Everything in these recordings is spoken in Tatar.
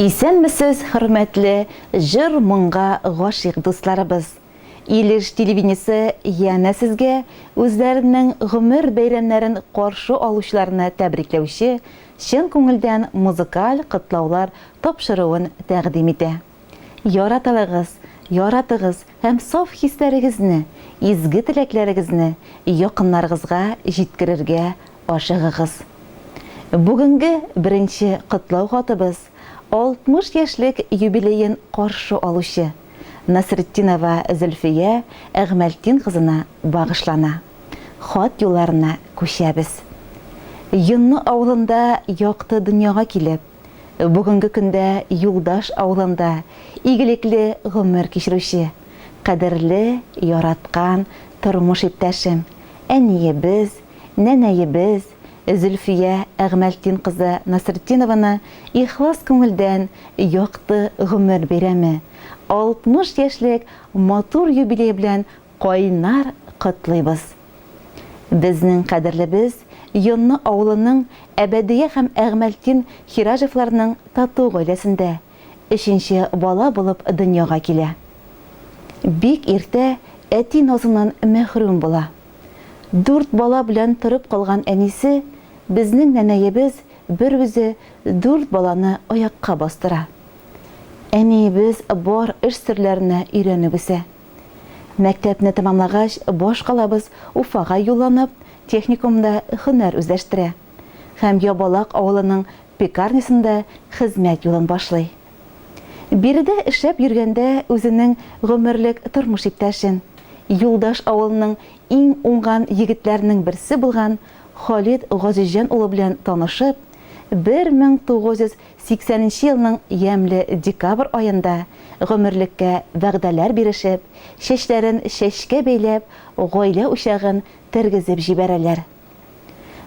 Исәнмесез, хөрмәтле җыр моңга гашыйк дусларыбыз. Илеш телевидениесе яна сезгә үзләренең гомер бәйрәмнәрен каршы алучыларны тәбрикләүче чын күңелдән музыкаль котлаулар тапшыруын тәкъдим итә. Яратыгыз һәм саф хисләрегезне, изге теләкләрегезне якыннарыгызга җиткерергә ашыгыгыз. Бүгенге беренче котлау хатыбыз 60 яшьлек юбилейын каршы алучы Насретдинова Зөлфия Әгмәлтин кызына багышлана. Хат юлларына күчәбез. Йонны авылында якты дөньяга килеп, бүгенге көндә Юлдаш авылында игелекле гомер кичерүче, кадерле, яраткан тормыш иптәшем, әниебез, нәнәебез Зөлфия Әгмәлтин кызы Насретдинованы ихлас күңелдән якты гомер бәйрәме 60 яшьлек матур юбилей белән кайнар котлыйбыз. Безнең кадерлебез Йонны авылының Әбәдия һәм Әгмәлтин Хиражевларның тату гаиләсендә 3нче бала булып дөньяга килә. Бик иртә әти назыннан мәхрүм була. 4 бала белән торып калган әнисе безнең нәнәебез бер үзе 4 баланы аякка бастыра. Әниебез бар эш серләренә өйрәнеп үсә. Мәктәпне тәмамлагач, баш калабыз Уфага юлланып, техникумда һөнәр үзләштерә һәм Ябалак авылының пекарнясында хезмәт юлын башлый. Биредә эшләп йөргәндә үзенең гомерлек тормыш иптәшен, Юлдаш авылының иң уңган егетләрнең берсе булган Халид Газиҗан улы белән танышып, 1980 елның ямле декабрь аенда гомерлеккә вәгъдәләр бирешеп, чәчләрен чәчкә бәйләп, гаилә учагын тергезеп җибәрәләр.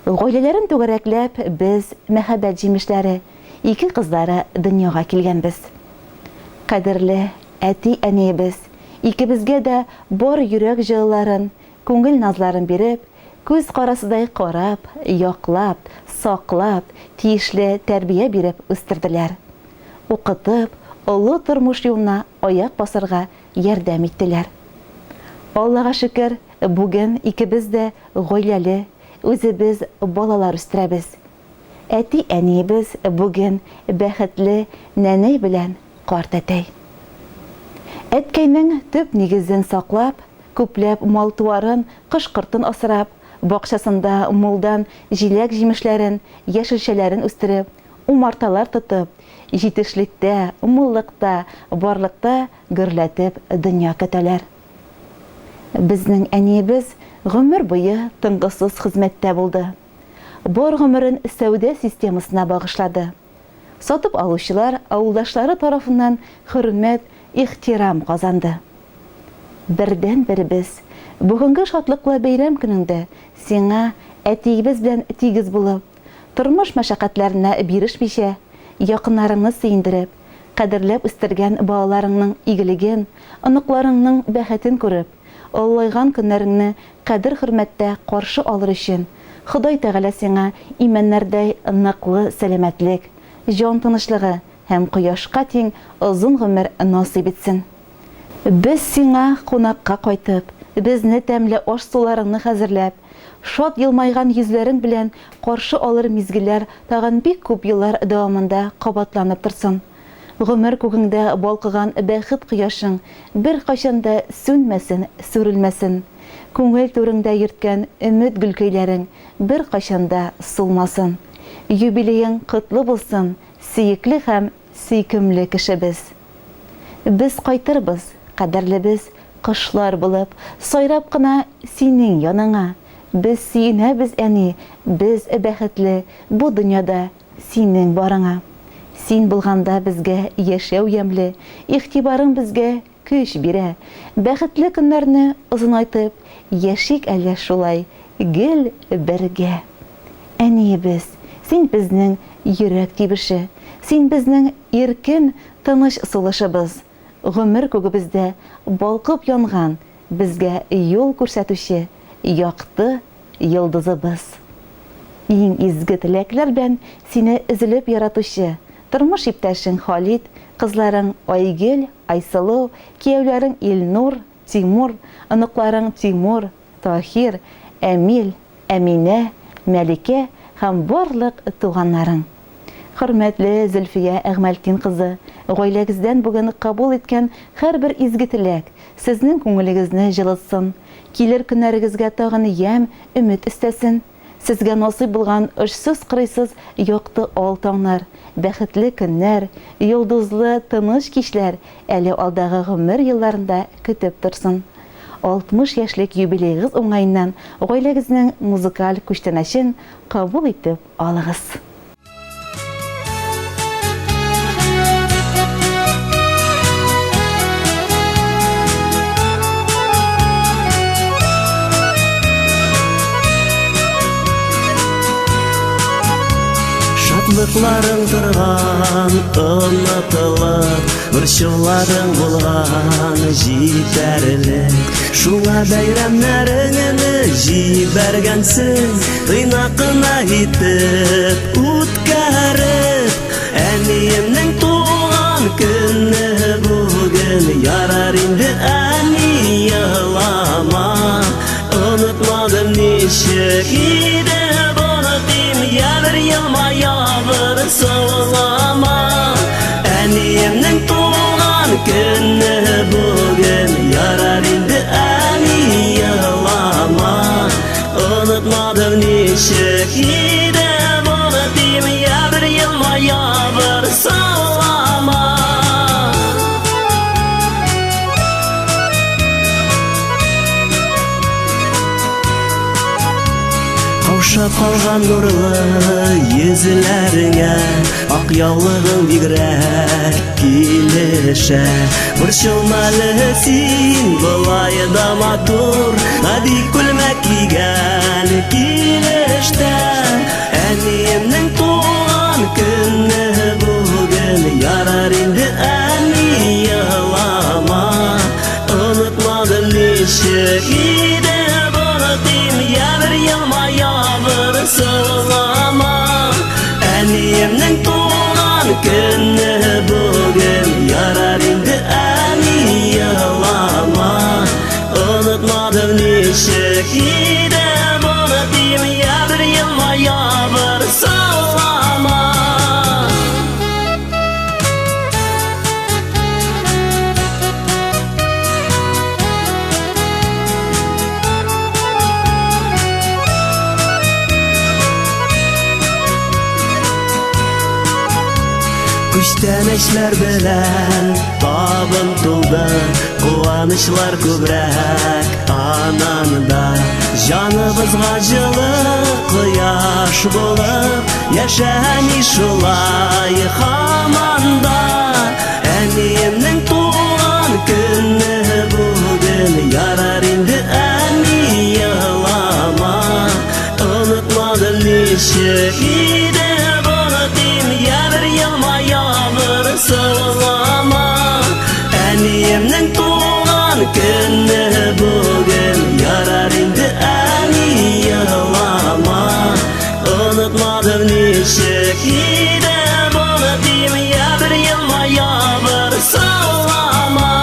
Гаиләләрен түгәрәкләп, без мәхәббәт җимешләре, ике кызлары дөньяга килгәнбез. Кадерле әти-әниебез, икебезгә дә бар йөрәк җылыларын, күңел назларын биреп, күз карасыдай карап, яклап, саклап, тиешле тәрбия биреп үстерделәр. Укытып, олы тормыш юлына аяк басырга ярдәм иттеләр. Аллага шөкер, бүген икебез дә гаиләле, үзебез балалар үстерәбез. Әти-әниебез бүген бәхетле нәнәй белән карт әтәй. Әткәйнең төп нигезен саклап, күпләп мал-туарын, кош-кортын асрап, бакчасында мулдан җиләк җимешләрен, яшелчәләрен үстереп, умарталар тотып, җитешлектә, муллыкта, барлыкта гөрләтеп дөнья көтәләр. Безнең әниебез гомер буе тынгысыз хезмәттә булды. Бар гомерен сәүдә системасына багышлады. Сатып алучылар авылдашлары тарафыннан хөрмәт, ихтирам казанды. Бердән-беребез бүгенге шатлыклы бәйрәм көнендә сиңа әтиебез белән тигез булып, тормыш мәшәкатьләренә бирешмичә, якыннарыңны сөендереп, кадерләп үстергән балаларыңның игелеген, оныкларыңның бәхетен күреп, оллайган көннәреңне кадер-хөрмәттә каршы алыр өчен Ходай Тәгалә сиңа имәннәрдәй ныклы сәламәтлек, җан тынычлыгы һәм кояшка тиң озын гомер насыйп итсен. Без сиңа кунакка кайтып, безне тәмле аш-суларыңны хәзерләп, шат елмайган йөзләрең белән каршы алыр мизгелләр тагын бик күп еллар дәвамында кабатланып торсын. Гомер күгеңдә балкыган бәхет кояшың бер кайчанда сүнмәсен, сүрелмәсен. Күңел түреңдә йөрткән өмет гөлкәйләрең бер кайчанда сулмасын. Юбилеең котлы булсын, сөекле һәм сөйкемле кешебез. Без кайтырбыз, кадерлебез, кышлар булып, сайрап кына синең яныңа. Без сөенәбез, әни, без бәхетле бу дөньяда синең барыңа. Син булганда безгә яшәү ямле, игътибарың безгә көч бирә. Бәхетле көннәрне озынайтып, яшик әле шулай, гел бергә. Әниебез, син безнең йөрәк тибеше, син безнең иркен, тыныч сулышыбыз. Гомер күгебездә балкып янган, безгә юл күрсәтүче якты йолдызыбыз. Иң изге теләкләр белән сине изелеп яратучы Тормыш иптәшең Халид, кызларың Айгөл, Айсылу, кияүләрең Илнур, Тимур, оныкларың Тимур, Тахир, Әмил, Әминә, Мәликә һәм барлык туганнарың. Хөрмәтле Зөлфия Әгмәлтин кызы, гаиләгездән бүген кабул иткән һәрбер изге теләк сезнең күңелегезне җылытсын, килер көннәрегезгә тагын ям, өмет өстәсен. Сезгә насыйп булган очсыз-кырыйсыз якты алтаңнар, бәхетле көннәр, йолдызлы тыныч кичләр әле алдагы гомер елларында көтеп торсын. 60 яшьлек юбилейгыз уңайыннан гаиләгезнең музыкаль күчтәнәчен кабул итеп алыгыз. Шатлыкларың торган, онытылып, борчуларың булган җитәрлек. Шуңа бәйрәмнәреңне җибәргәнсең, тыйнакына итеп үткәреп. Әниемнең туган көне бүген, ярар инде әни елама. Онытмадым ничек иде Ябыр елма, ябыр сылама. Әниемнең туган көне бүген, ярар инде әни елама. Онытмадым ничек иде буны дим, ябыр елма, ябыр сылама. Каушап калган нурлы йөзләреңә, ак яулыгың бигрәк килешә. Борчылмалы син болай да матур, бик күлмәк кигән килештә. Әниемнең туган көне бүген, ярар инде әни елама. Онытмадым ничек иде буны дим, ябыр елма, ябыр сылама. Әниемнең туган көне бүген, ярар инде әни елама. Онытмадым ничек иде буны дим, ябыр елма, ябыр сылама. Күчтәнәчләр белән табын тулды, куанычлар күбрәк ананда. Җаныбызга җылы кояш булып, яшәми шулай һаманда. Әниемнең туган көне бүген, ярар инде әни елама. Онытмадым ничек иде буны дим, ябыр елма, ябыр сылама. Әниемнең туган көне бүген, ярар инде әни елама. Онытмадым ничек иде буны дим, ябыр елма, ябыр сылама.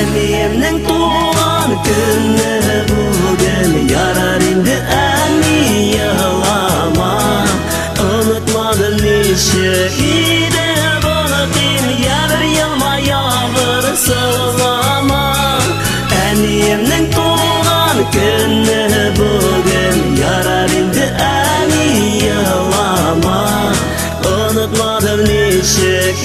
Әниемнең туган көне бүген, ярар инде әни елама. Онытмадым ничек иде буны дим, ябыр елма, ябыр сылама. Әниемнең туган көне бүген, ярар инде әни елама. Онытмадым ничек